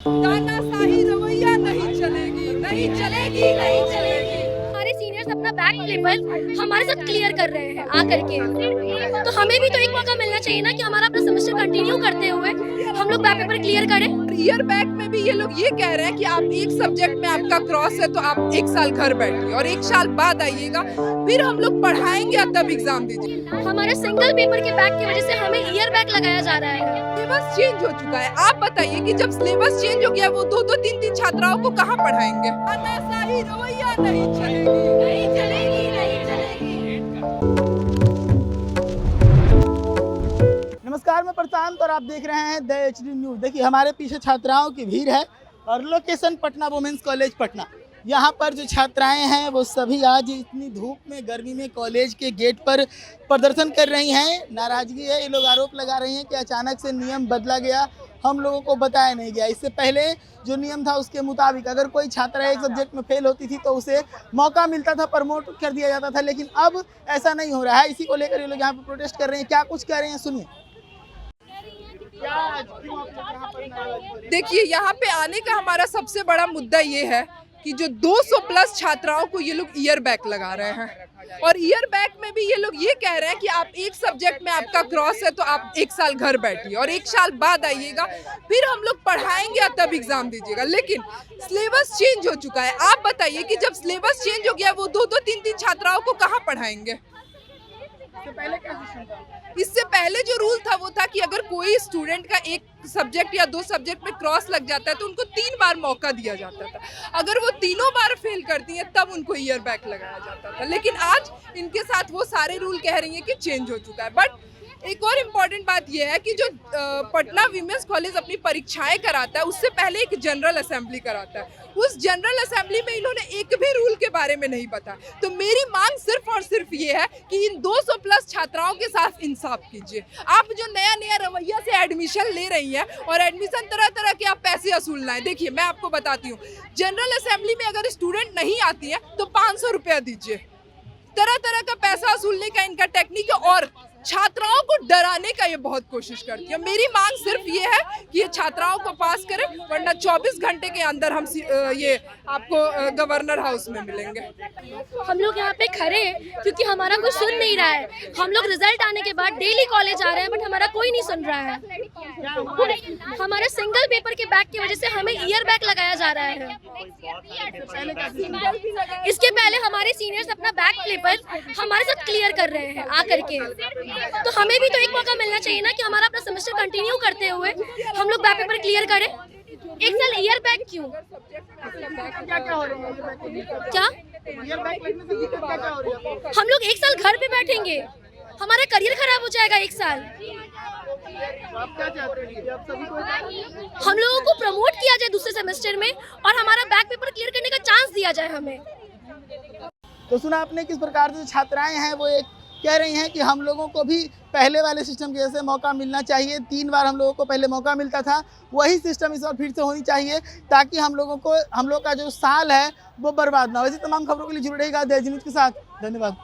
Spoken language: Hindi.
तानाशाही रवैया नहीं चलेगी, नहीं चलेगी, नहीं चलेगी। हमारे सीनियर्स अपना बैक पेपर हमारे साथ क्लियर कर रहे हैं आकर के, तो हमें भी तो एक मौका मिलना चाहिए ना कि हमारा अपना सेमेस्टर कंटिन्यू करते हुए हम लोग बैक पेपर क्लियर करें। ईयर बैक में भी ये लोग ये कह रहे हैं कि आप एक सब्जेक्ट में आपका क्रॉस है तो आप एक साल घर बैठिए और एक साल बाद आइएगा, फिर हम लोग पढ़ाएंगे और तब एग्जाम दीजिए। हमारे सिंगल पेपर के बैक की वजह से हमें ईयर बैक लगाया जा रहा है। सिलेबस चेंज हो चुका है। आप बताइए कि जब सिलेबस चेंज हो गया वो दो दो तीन तीन छात्राओं को कहाँ पढ़ाएंगे? तानाशाही रवैया नहीं चलेगी, नहीं चलेगी, नहीं चलेगी। नमस्कार, मैं प्रशांत और आप देख रहे हैं द HD न्यूज़। देखिए, हमारे पीछे छात्राओं की भीड़ है और location Patna women's college Patna. यहाँ पर जो छात्राएं हैं वो सभी आज इतनी धूप में, गर्मी में कॉलेज के गेट पर प्रदर्शन कर रही हैं। नाराज़गी है, ये लोग आरोप लगा रही हैं कि अचानक से नियम बदला गया, हम लोगों को बताया नहीं गया। इससे पहले जो नियम था उसके मुताबिक अगर कोई छात्रा एक सब्जेक्ट में फेल होती थी तो उसे मौका मिलता था, प्रमोट कर दिया जाता था, लेकिन अब ऐसा नहीं हो रहा है। इसी को लेकर ये लोग यहाँ पर प्रोटेस्ट कर रहे हैं। क्या कुछ कह रहे हैं, सुनिए। देखिए, यहाँ पे आने का हमारा सबसे बड़ा मुद्दा ये है कि जो 200 प्लस छात्राओं को ये लोग ईयर बैक लगा रहे हैं और ईयर बैक में भी ये लोग ये कह रहे हैं कि आप एक सब्जेक्ट में आपका क्रॉस है तो आप एक साल घर बैठिए और एक साल बाद आइएगा, फिर हम लोग पढ़ाएंगे और तब एग्जाम दीजिएगा। लेकिन सिलेबस चेंज हो चुका है। आप बताइए कि जब सिलेबस चेंज हो गया वो दो दो तीन तीन छात्राओं को कहाँ पढ़ाएंगे? इससे पहले जो रूल था वो था कि अगर कोई स्टूडेंट का एक सब्जेक्ट या दो सब्जेक्ट में क्रॉस लग जाता है तो उनको 3 बार मौका दिया जाता था। अगर वो तीनों बार फेल करती हैं तब उनको ईयर बैक लगाया जाता था। लेकिन आज इनके साथ वो सारे रूल कह रही हैं कि चेंज हो चुका है। बट एक और इम्पॉर्टेंट बात यह है कि जो पटना विमेंस कॉलेज अपनी परीक्षाएं कराता है उससे पहले एक जनरल असेंबली कराता है। उस जनरल असेंबली में इन्होंने एक भी रूल के बारे में नहीं बताया। तो मेरी मांग सिर्फ और सिर्फ ये है कि इन 200 प्लस छात्राओं के साथ इंसाफ कीजिए। आप जो नया नया रवैया से एडमिशन ले रही हैं और एडमिशन तरह तरह के आप पैसे वसूलना है। देखिए, मैं आपको बताती हूँ, जनरल असेंबली में अगर स्टूडेंट नहीं आती है तो 500 रुपया दीजिए। तरह तरह का पैसा वसूलने का इनका टेक्निक है और छात्राओं को डराने का ये बहुत कोशिश करती है। मेरी मांग सिर्फ ये है कि ये छात्राओं को पास करें, वरना 24 घंटे के अंदर हम ये आपको गवर्नर हाउस में मिलेंगे। हम लोग यहाँ पे खड़े हैं क्योंकि हमारा कोई सुन नहीं रहा है। हम लोग रिजल्ट आने के बाद डेली कॉलेज आ रहे हैं बट हमारा कोई नहीं सुन रहा है। हमारे सिंगल पेपर के बैक की वजह से हमें ईयर बैक लगाया जा रहा है। इसके पहले हमारे सीनियर्स अपना बैक पेपर हमारे साथ क्लियर कर रहे हैं आकर के, तो हमें भी तो एक मौका मिलना चाहिए ना कि हमारा अपना सेमेस्टर कंटिन्यू करते हुए हम लोग बैक पेपर क्लियर करें। एक साल ईयर बैक क्यों? क्या हम लोग एक साल घर पे बैठेंगे? हमारा करियर खराब हो जाएगा एक साल। हम लोगों को प्रमोट किया जाए दूसरे सेमेस्टर में और हमारा बैक पेपर क्लियर करने का चांस दिया जाए हमें। तो सुना आपने किस प्रकार से छात्राएं हैं वो एक कह रही हैं कि हम लोगों को भी पहले वाले सिस्टम के जैसे मौका मिलना चाहिए। 3 बार हम लोगों को पहले मौका मिलता था, वही सिस्टम इस बार फिर से होनी चाहिए ताकि हम लोग का जो साल है वो बर्बाद ना हो। ऐसी तमाम खबरों के लिए जुड़े रहेगा द एज न्यूज़ के साथ। धन्यवाद।